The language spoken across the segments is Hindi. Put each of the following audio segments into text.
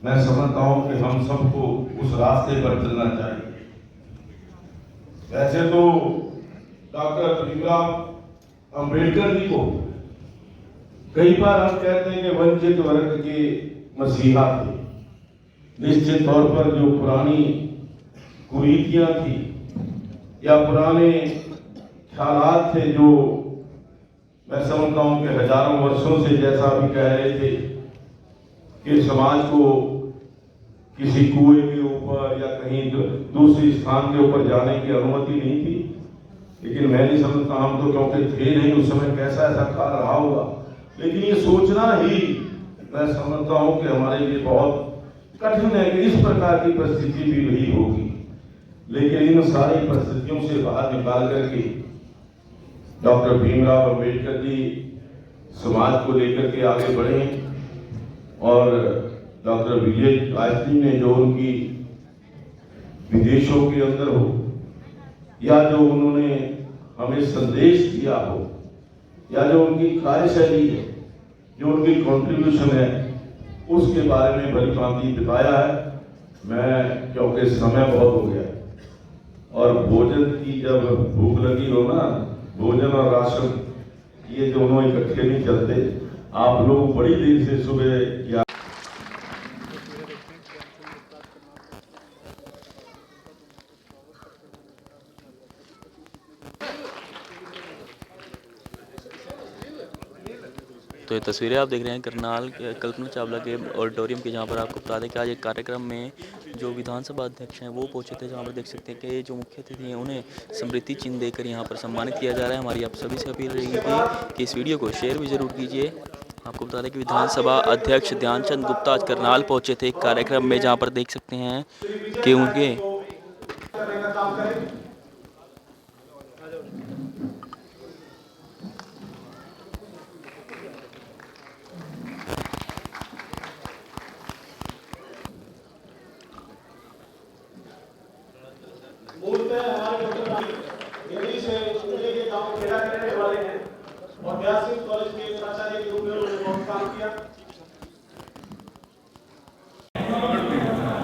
मैं समझता हूं कि हम सबको उस रास्ते पर चलना चाहिए। वैसे तो डॉक्टर भीमराव अंबेडकर जी को कई बार हम कहते हैं कि वंचित वर्ग के मसीहा थे। निश्चित तौर पर जो पुरानी कुरीतियां थी या पुराने ख्यालात थे, जो मैं समझता हूं कि हजारों वर्षों से, जैसा अभी कह रहे थे, कि समाज को किसी कुएं के ऊपर या कहीं दूसरी स्थान के ऊपर जाने की अनुमति नहीं थी। लेकिन मैं नहीं समझता, हम तो क्योंकि थे नहीं उस समय, कैसा ऐसा काल रहा होगा, लेकिन ये सोचना ही मैं समझता हूं कि हमारे लिए बहुत कठिन है कि इस प्रकार की परिस्थिति भी रही होगी। लेकिन इन सारी परिस्थितियों से बाहर निकाल करके डॉक्टर भीमराव अंबेडकर जी समाज को लेकर के आगे बढ़े। और डॉक्टर विजय गायत्री ने जो उनकी विदेशों के अंदर हो या जो उन्होंने हमें संदेश दिया हो या जो उनकी कार्यशैली है, जो उनकी कंट्रीब्यूशन है, उसके बारे में भली भांति बताया है। मैं, क्योंकि समय बहुत हो गया और भोजन की जब भूख लगी हो ना, भोजन और राशन ये दोनों इकट्ठे नहीं चलते। आप लोग बड़ी देर से सुबह क्या तो ये तस्वीरें आप देख रहे हैं करनाल कल्पना चावला के ऑडिटोरियम की, जहाँ पर आपको बता दें कि आज एक कार्यक्रम में जो विधानसभा अध्यक्ष हैं वो पहुंचे थे, जहाँ पर देख सकते हैं कि जो मुख्य अतिथि हैं उन्हें स्मृति चिन्ह देकर यहाँ पर सम्मानित किया जा रहा है। हमारी आप सभी से अपील रहेगी कि इस वीडियो को शेयर भी ज़रूर कीजिए। आपको बता दें कि विधानसभा अध्यक्ष ध्यानचंद गुप्ता आज करनाल पहुँचे थे एक कार्यक्रम में, जहाँ पर देख सकते हैं कि उनके कॉलेज के प्राचार्य के रूप में उन्होंने बहुत काम किया।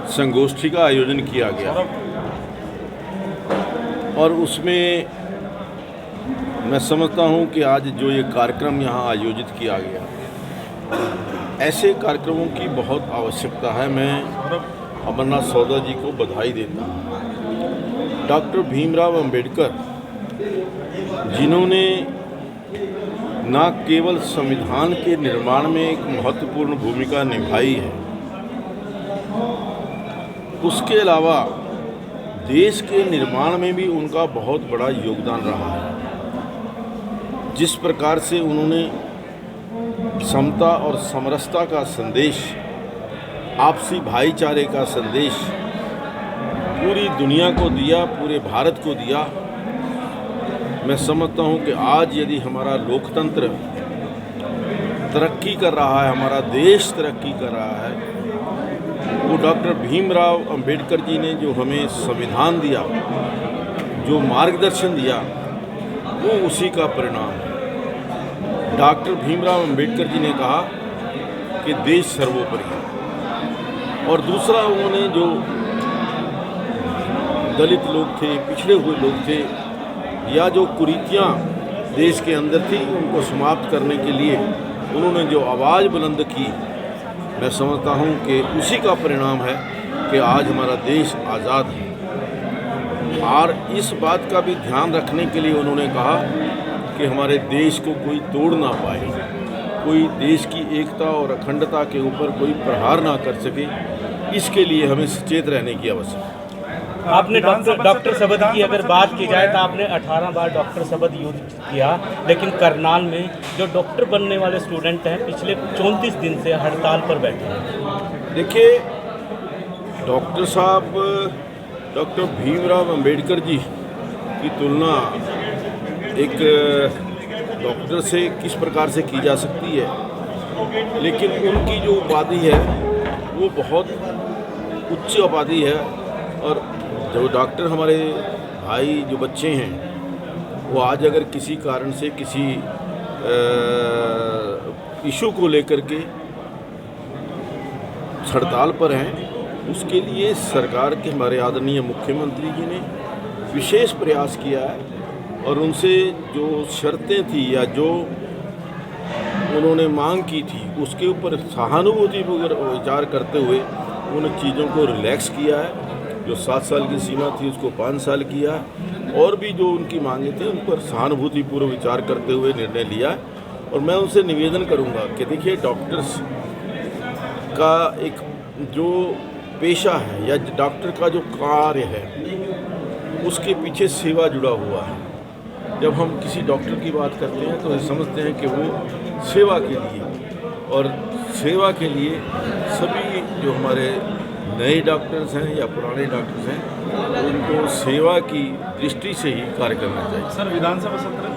संगोष्ठी का आयोजन किया गया और उसमें मैं समझता हूं कि आज जो ये कार्यक्रम यहाँ आयोजित किया गया, ऐसे कार्यक्रमों की बहुत आवश्यकता है। मैं अमरनाथ सौदा जी को बधाई देता हूँ। डॉक्टर भीमराव अंबेडकर जिन्होंने न केवल संविधान के निर्माण में एक महत्वपूर्ण भूमिका निभाई है, उसके अलावा देश के निर्माण में भी उनका बहुत बड़ा योगदान रहा है। जिस प्रकार से उन्होंने समता और समरसता का संदेश, आपसी भाईचारे का संदेश पूरी दुनिया को दिया, पूरे भारत को दिया, मैं समझता हूं कि आज यदि हमारा लोकतंत्र तरक्की कर रहा है, हमारा देश तरक्की कर रहा है, वो डॉक्टर भीमराव अंबेडकर जी ने जो हमें संविधान दिया, जो मार्गदर्शन दिया, वो उसी का परिणाम है। डॉक्टर भीमराव अंबेडकर जी ने कहा कि देश सर्वोपरि है। और दूसरा, उन्होंने जो दलित लोग थे, पिछड़े हुए लोग थे, या जो कुरीतियाँ देश के अंदर थी, उनको समाप्त करने के लिए उन्होंने जो आवाज़ बुलंद की, मैं समझता हूँ कि उसी का परिणाम है कि आज हमारा देश आज़ाद है। और इस बात का भी ध्यान रखने के लिए उन्होंने कहा कि हमारे देश को कोई तोड़ ना पाए, कोई देश की एकता और अखंडता के ऊपर कोई प्रहार ना कर सके। इसके लिए हमें सचेत रहने की आवश्यकता है। आपने डॉक्टर शब्द की अगर बात की जाए तो आपने 18 बार डॉक्टर शब्द यूज किया, लेकिन करनाल में जो डॉक्टर बनने वाले स्टूडेंट हैं पिछले 34 दिन से हड़ताल पर बैठे हैं। देखिए, डॉक्टर साहब, डॉक्टर भीमराव अंबेडकर जी की तुलना एक डॉक्टर से किस प्रकार से की जा सकती है, लेकिन उनकी जो उपाधि है वो बहुत उच्च उपाधि है। और जो डॉक्टर हमारे भाई जो बच्चे हैं, वो आज अगर किसी कारण से किसी इशू को लेकर के हड़ताल पर हैं, उसके लिए सरकार के हमारे आदरणीय मुख्यमंत्री जी ने विशेष प्रयास किया है और उनसे जो शर्तें थी या जो उन्होंने मांग की थी उसके ऊपर सहानुभूति विचार करते हुए उन चीज़ों को रिलैक्स किया है। जो 7 साल की सीमा थी उसको 5 साल किया है और भी जो उनकी मांगे थे उन पर सहानुभूतिपूर्वक विचार करते हुए निर्णय लिया है। और मैं उनसे निवेदन करूंगा कि देखिए, डॉक्टर्स का एक जो पेशा है या डॉक्टर का जो कार्य है उसके पीछे सेवा जुड़ा हुआ है। जब हम किसी डॉक्टर की बात करते हैं तो ये समझते हैं कि वो सेवा के लिए, और सेवा के लिए सभी जो हमारे नए डॉक्टर्स हैं या पुराने डॉक्टर्स हैं उनको सेवा की दृष्टि से ही कार्य करना चाहिए। सर, विधानसभा सत्र